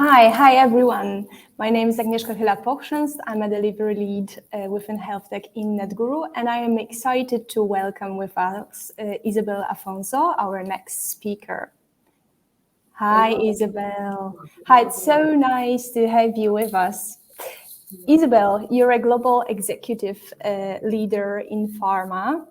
Hi everyone. My name is Agnieszka Hyla-Pochrzęst. I'm a delivery lead within health tech in Netguru, and I am excited to welcome with us Isabel Afonso, our next speaker. Hi, Isabel. Hi, it's so nice to have you with us. Isabel, you're a global executive leader in Pharma,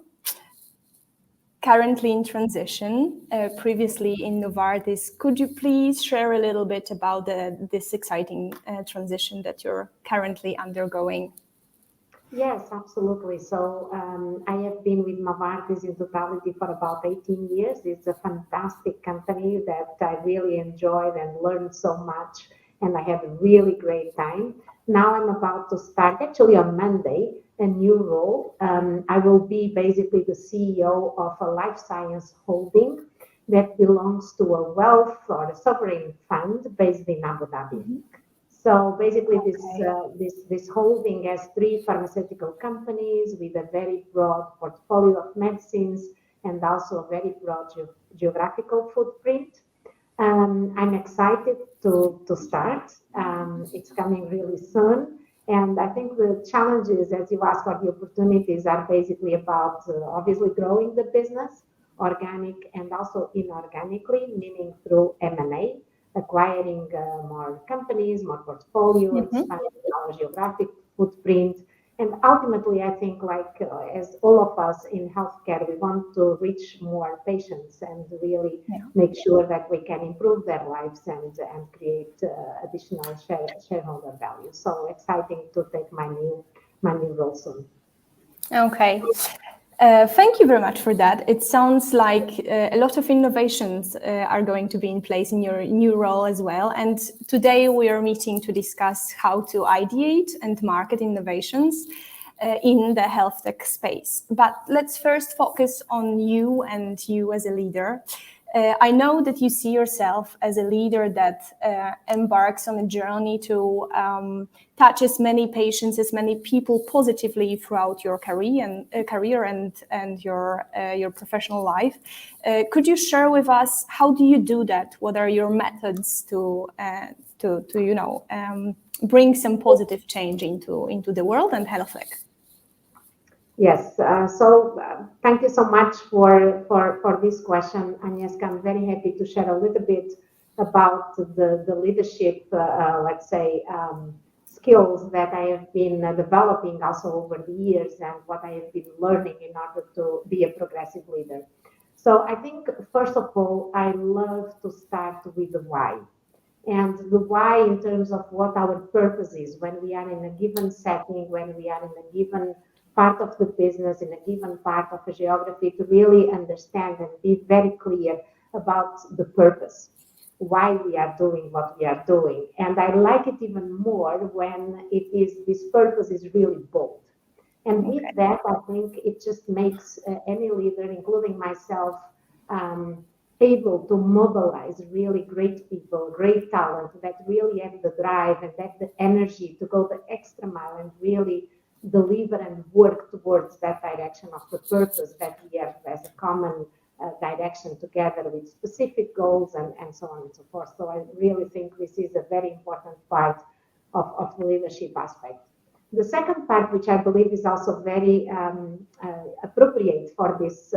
currently in transition, previously in Novartis. Could you please share a little bit about this exciting transition that you're currently undergoing? Yes, absolutely. So I have been with Novartis in totality for about 18 years. It's a fantastic company that I really enjoyed and learned so much, and I had a really great time. Now I'm about to start, actually on Monday, a new role. I will be basically the CEO of a life science holding that belongs to a wealth or a sovereign fund based in Abu Dhabi. Mm-hmm. So basically, this holding has 3 pharmaceutical companies with a very broad portfolio of medicines and also a very broad geographical footprint. I'm excited to start. It's coming really soon. And I think the challenges, as you asked for the opportunities, are basically about obviously growing the business, organic and also inorganically, meaning through M&A. Acquiring more companies, more portfolio, expanding our geographic footprint. And ultimately, I think as all of us in healthcare, we want to reach more patients and really make sure that we can improve their lives and create additional shareholder value. So exciting to take my new role soon. Okay. Thank you very much for that. It sounds like a lot of innovations are going to be in place in your new role as well. And today we are meeting to discuss how to ideate and market innovations in the health tech space. But let's first focus on you and you as a leader. I know that you see yourself as a leader that embarks on a journey to touch as many patients, as many people positively throughout your career and your professional life. Could you share with us how do you do that? What are your methods to bring some positive change into the world and health tech? Yes, so thank you so much for this question, Agnieszka. I'm very happy to share a little bit about the leadership, skills that I have been developing also over the years and what I have been learning in order to be a progressive leader. So I think, first of all, I love to start with the why. And the why in terms of what our purpose is when we are in a given setting, when we are in a given part of the business, in a given part of a geography, to really understand and be very clear about the purpose, why we are doing what we are doing. And I like it even more when this purpose is really bold. And with that, I think it just makes any leader, including myself, able to mobilize really great people, great talent that really have the drive and have the energy to go the extra mile and really deliver and work towards that direction of the purpose that we have as a common direction together with specific goals and so on and so forth. So I really think this is a very important part of the leadership aspect. The second part, which I believe is also very appropriate for this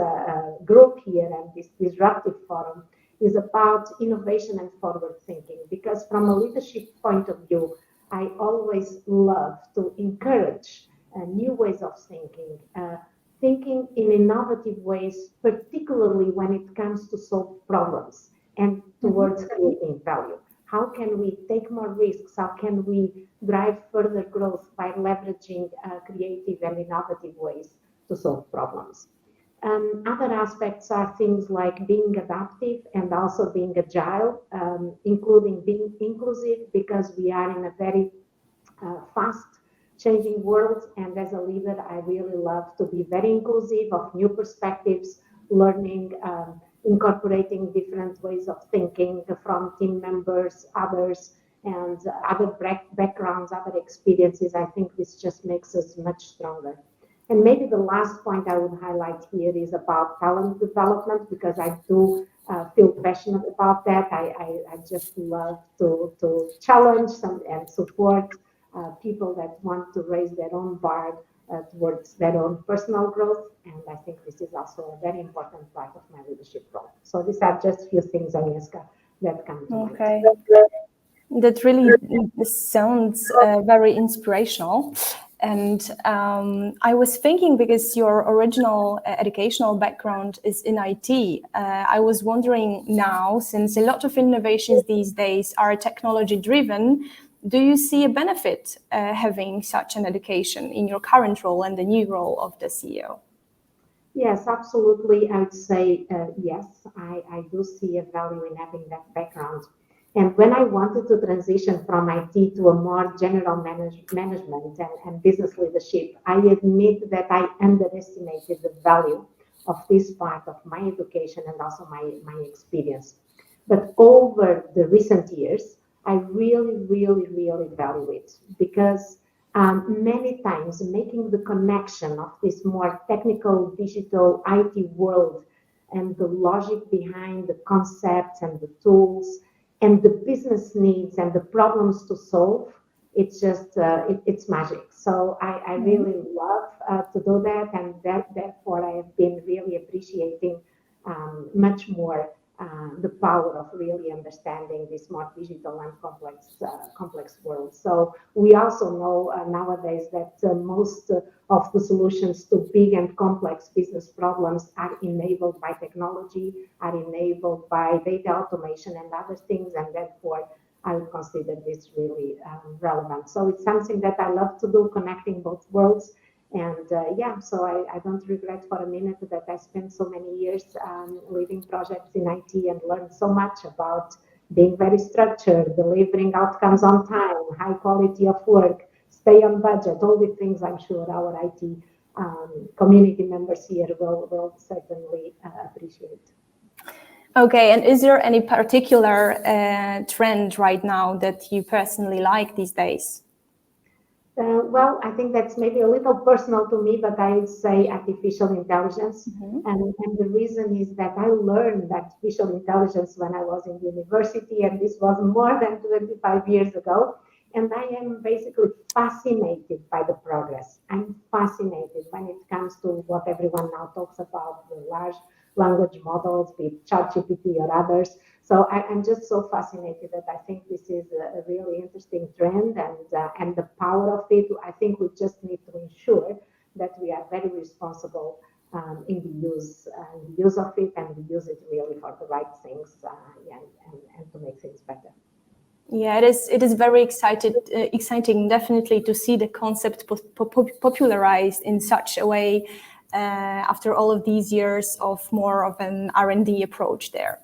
group here and this disruptive forum, is about innovation and forward thinking. Because from a leadership point of view, I always love to encourage new ways of thinking in innovative ways, particularly when it comes to solve problems and towards creating value. How can we take more risks? How can we drive further growth by leveraging creative and innovative ways to solve problems? Other aspects are things like being adaptive and also being agile, including being inclusive, because we are in a very fast changing world. And as a leader, I really love to be very inclusive of new perspectives, learning, incorporating different ways of thinking from team members, others, and other backgrounds, other experiences. I think this just makes us much stronger. And maybe the last point I would highlight here is about talent development, because I do feel passionate about that. I just love to challenge and support people that want to raise their own bar towards their own personal growth. And I think this is also a very important part of my leadership role. So these are just a few things, Agnieszka, that come to mind. Okay. That really sounds very inspirational. And I was thinking, because your original educational background is in IT, I was wondering now, since a lot of innovations these days are technology driven, do you see a benefit having such an education in your current role and the new role of the CEO? Yes, absolutely. I would say yes. I do see a value in having that background. And when I wanted to transition from IT to a more general management and business leadership, I admit that I underestimated the value of this part of my education and also my experience. But over the recent years, I really value it, because many times making the connection of this more technical digital IT world and the logic behind the concepts and the tools and the business needs and the problems to solve, it's just it's magic. So I really love to do that, and therefore I have been really appreciating much more the power of really understanding this more digital and complex world. So we also know nowadays that most of the solutions to big and complex business problems are enabled by technology, are enabled by data automation and other things, and therefore I would consider this really relevant. So it's something that I love to do, connecting both worlds. And so I don't regret for a minute that I spent so many years leading projects in IT and learned so much about being very structured, delivering outcomes on time, high quality of work, stay on budget, all the things I'm sure our IT community members here will certainly appreciate. Okay, and is there any particular trend right now that you personally like these days? Well, I think that's maybe a little personal to me, but I would say artificial intelligence. And the reason is that I learned artificial intelligence when I was in university, and this was more than 25 years ago. And I am basically fascinated by the progress. I'm fascinated when it comes to what everyone now talks about, the large language models, be it ChatGPT or others. So I'm just so fascinated that I think this is a really interesting trend, and the power of it. I think we just need to ensure that we are very responsible in the use of it, and we use it really for the right things and to make things better. Yeah, it is very exciting, definitely, to see the concept popularized in such a way after all of these years of more of an R&D approach there.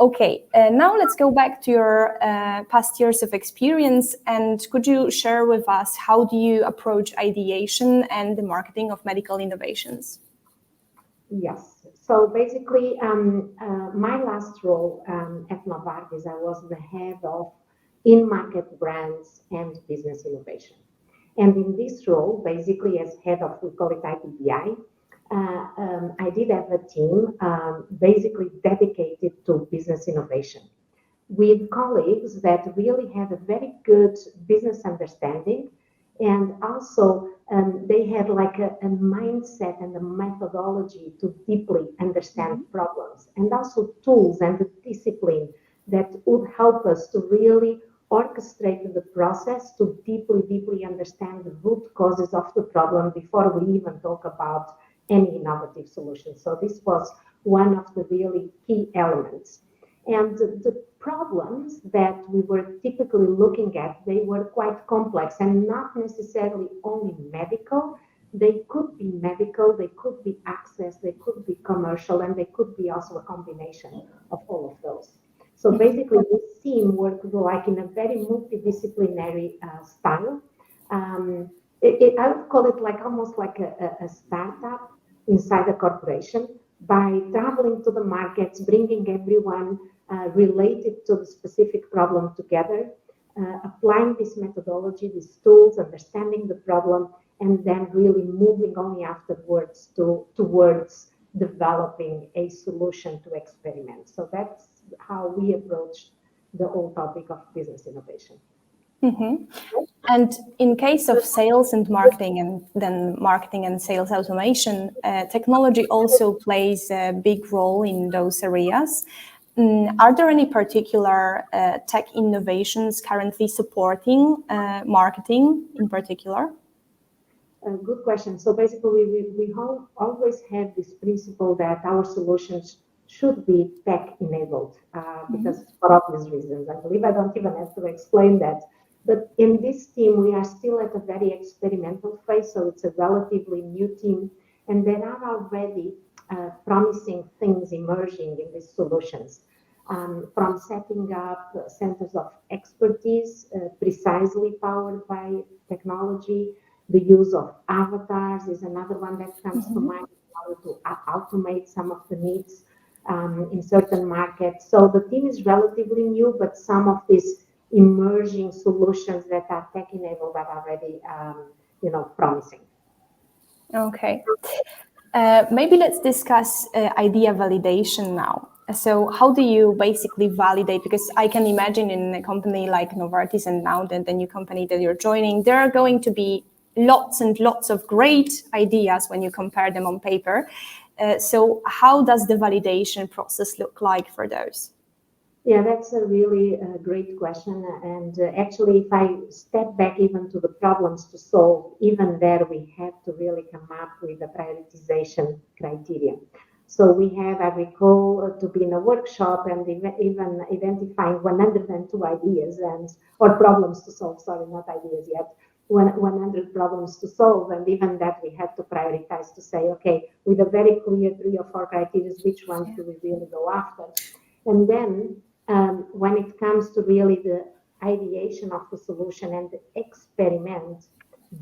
Okay, now let's go back to your past years of experience, and could you share with us how do you approach ideation and the marketing of medical innovations? Yes. So basically, my last role at Novartis, I was the head of in-market brands and business innovation. And in this role, basically as head of, we call it IPBI, I did have a team basically dedicated to business innovation, with colleagues that really had a very good business understanding, and also they had like a mindset and a methodology to deeply understand problems, and also tools and the discipline that would help us to really orchestrate the process to deeply understand the root causes of the problem before we even talk about any innovative solution. So this was one of the really key elements. And the problems that we were typically looking at, they were quite complex and not necessarily only medical. They could be medical, they could be access, they could be commercial, and they could be also a combination of all of those. So basically, this team worked like in a very multidisciplinary style. I would call it like almost like a startup inside a corporation, by traveling to the markets, bringing everyone related to the specific problem together, applying this methodology, these tools, understanding the problem, and then really moving only afterwards towards developing a solution to experiment. So that's how we approach the whole topic of business innovation. Mm-hmm. And in case of sales and marketing, and then marketing and sales automation, technology also plays a big role in those areas. Are there any particular tech innovations currently supporting marketing in particular? Good question. So basically, we always have this principle that our solutions should be tech enabled because for obvious reasons. I believe I don't even have to explain that. But in this team, we are still at a very experimental phase, so it's a relatively new team, and there are already promising things emerging in these solutions. From setting up centers of expertise, precisely powered by technology. The use of avatars is another one that comes to mind in order to automate some of the needs in certain markets. So the team is relatively new, but some of these emerging solutions that are tech-enabled are already, promising. Okay. Maybe let's discuss idea validation now. So how do you basically validate? Because I can imagine in a company like Novartis and now the new company that you're joining, there are going to be lots and lots of great ideas when you compare them on paper. So how does the validation process look like for those? Yeah, that's a really great question. And actually, if I step back even to the problems to solve, even there we have to really come up with a prioritization criteria. So we have, I recall, to be in a workshop and even identifying 102 ideas or problems to solve, sorry, not ideas yet, 100 problems to solve. And even that we had to prioritize to say, okay, with a very clear 3 or 4 criteria, which ones do we really go after? And then when it comes to really the ideation of the solution and the experiment,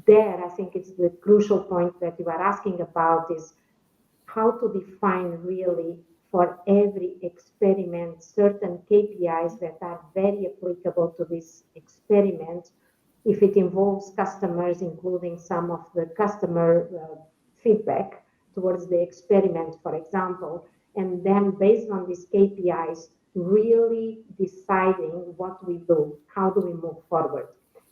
there I think it's the crucial point that you are asking about is how to define really for every experiment certain KPIs that are very applicable to this experiment. If it involves customers, including some of the customer feedback towards the experiment, for example, and then based on these KPIs, really deciding what we do, how do we move forward.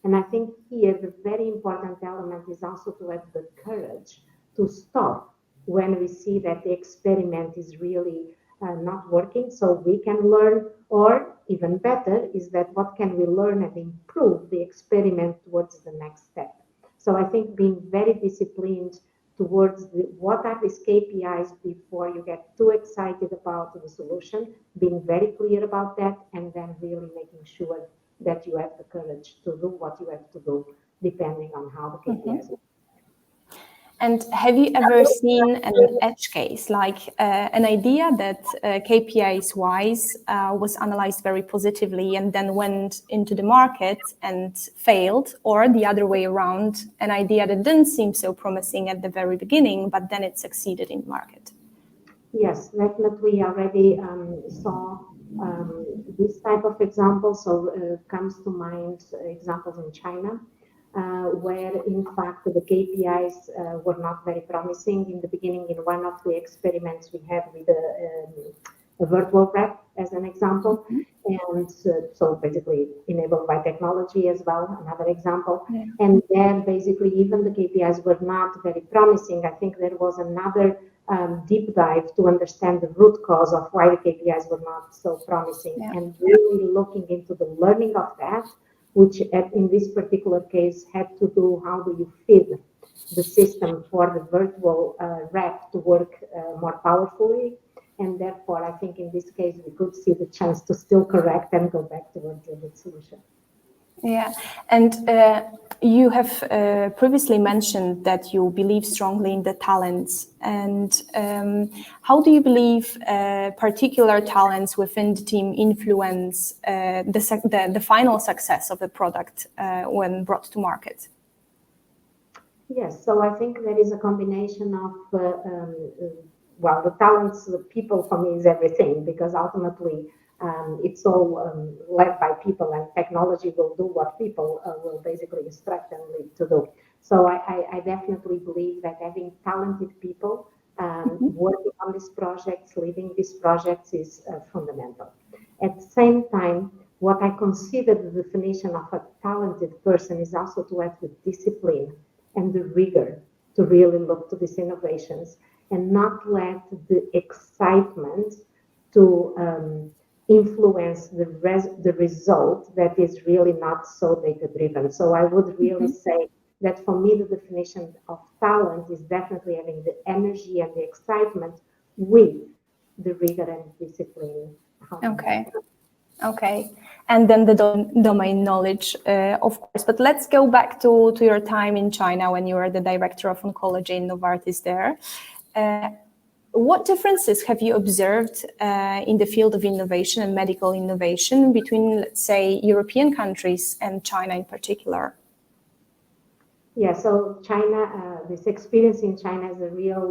And I think here the very important element is also to have the courage to stop when we see that the experiment is really not working, so we can learn, or even better is that what can we learn and improve the experiment towards the next step. So I think being very disciplined towards what are these KPIs before you get too excited about the solution, being very clear about that, and then really making sure that you have the courage to do what you have to do, depending on how the KPIs are. And have you ever seen an edge case, like an idea that KPIs-wise was analyzed very positively and then went into the market and failed, or the other way around, an idea that didn't seem so promising at the very beginning, but then it succeeded in the market? Yes, definitely already saw this type of example. So comes to mind examples in China. Where in fact the KPIs were not very promising in the beginning. In one of the experiments we had with a virtual rep as an example, and so basically enabled by technology as well, another example. Yeah. And then basically even the KPIs were not very promising. I think there was another deep dive to understand the root cause of why the KPIs were not so promising, and really looking into the learning of that, which in this particular case had to do how do you feed the system for the virtual rep to work more powerfully. And therefore, I think in this case, we could see the chance to still correct and go back towards a good solution. Yeah, and you have previously mentioned that you believe strongly in the talents. And how do you believe particular talents within the team influence the final success of the product when brought to market? Yes, so I think there is a combination of, well, the talents, the people for me is everything, because ultimately it's all led by people, and technology will do what people will basically instruct and lead to do. So I definitely believe that having talented people Working on these projects, leading these projects is fundamental. At the same time, what I consider the definition of a talented person is also to have the discipline and the rigor to really look to these innovations and not let the excitement to influence the result that is really not so data-driven. So I would really say that for me, the definition of talent is definitely having the energy and the excitement with the rigor and discipline. Okay. And then the domain knowledge, of course. But let's go back to your time in China when you were the director of oncology in Novartis there. What differences have you observed in the field of innovation and medical innovation between, let's say, European countries and China in particular? Yeah, so China, this experience in China is a real,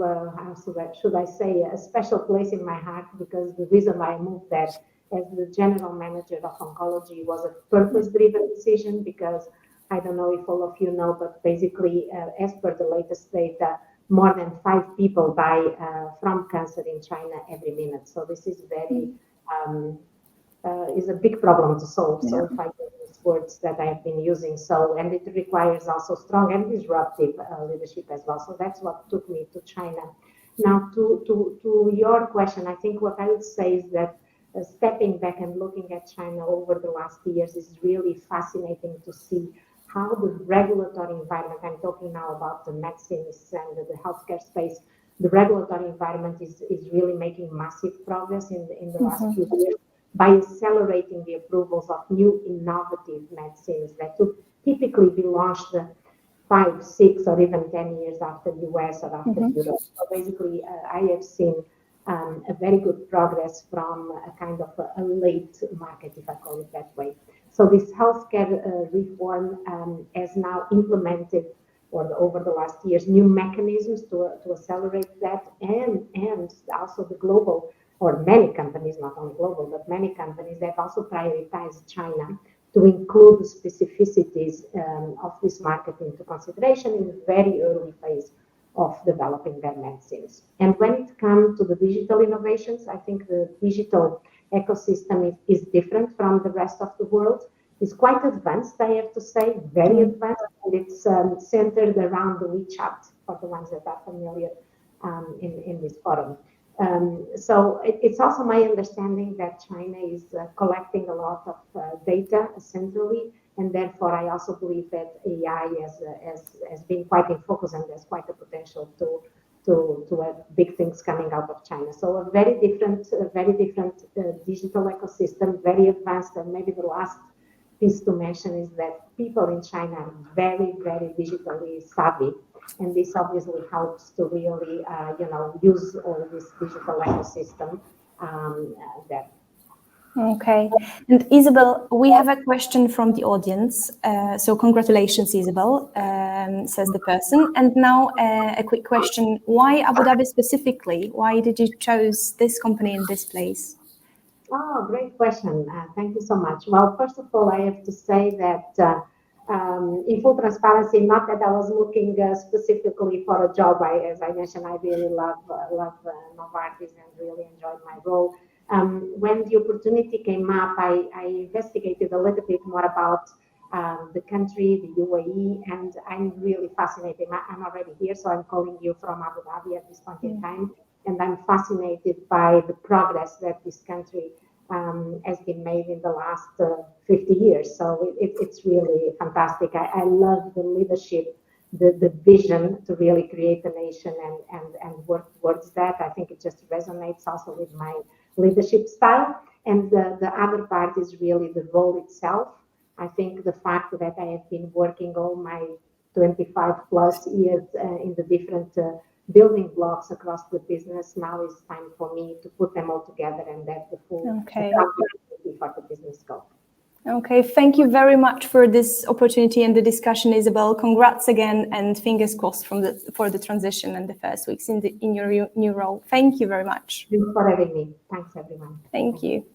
should I say, a special place in my heart, because the reason why I moved there as the general manager of oncology was a purpose-driven decision, because I don't know if all of you know, but basically, as per the latest data, more than 5 people die from cancer in China every minute. So this is very, is a big problem to solve. So if I use words that I've been using, and it requires also strong and disruptive leadership as well. So that's what took me to China. Now, to your question, I think what I would say is that stepping back and looking at China over the last years is really fascinating to see how the regulatory environment, I'm talking now about the medicines and the healthcare space, the regulatory environment is really making massive progress in the last few years by accelerating the approvals of new innovative medicines that would typically be launched 5, 6, or even 10 years after the US or after Europe. So basically, I have seen a very good progress from a kind of a late market, if I call it that way. So this healthcare reform has now implemented, over the last years, new mechanisms to accelerate that, and also the global, or many companies, not only global, but many companies that also prioritize China to include the specificities of this market into consideration in the very early phase of developing their medicines. And when it comes to the digital innovations, I think the digital ecosystem is different from the rest of the world. It's quite advanced, I have to say, very advanced, and it's centered around the WeChat, for the ones that are familiar in this forum. So it's also my understanding that China is collecting a lot of data centrally, and therefore I also believe that AI has been quite in focus and there's quite a potential to have big things coming out of China. So a very different digital ecosystem, very advanced, and maybe the last piece to mention is that people in China are very, very digitally savvy. And this obviously helps to really, use all this digital ecosystem there. Okay. And Isabel, we have a question from the audience. So congratulations, Isabel, says the person. And now a quick question. Why Abu Dhabi specifically? Why did you choose this company in this place? Oh, great question. Thank you so much. Well, first of all, I have to say that in full transparency, not that I was looking specifically for a job. As I mentioned, I really love Novartis and really enjoyed my role. When the opportunity came up, I investigated a little bit more about the country, the UAE, and I'm really fascinated. I'm already here, so I'm calling you from Abu Dhabi at this point in time, and I'm fascinated by the progress that this country has been made in the last 50 years. So it's really fantastic. I love the leadership, the vision to really create a nation and work towards that. I think it just resonates also with my leadership style. And the other part is really the role itself. I think the fact that I have been working all my 25 plus years in the different building blocks across the business, now is time for me to put them all together and have the full accountability for the business scope. Okay, thank you very much for this opportunity and the discussion, Isabel. Congrats again, and fingers crossed for the transition and the first weeks in your new role. Thank you very much. Thanks for having me. Thanks, everyone. Thank you.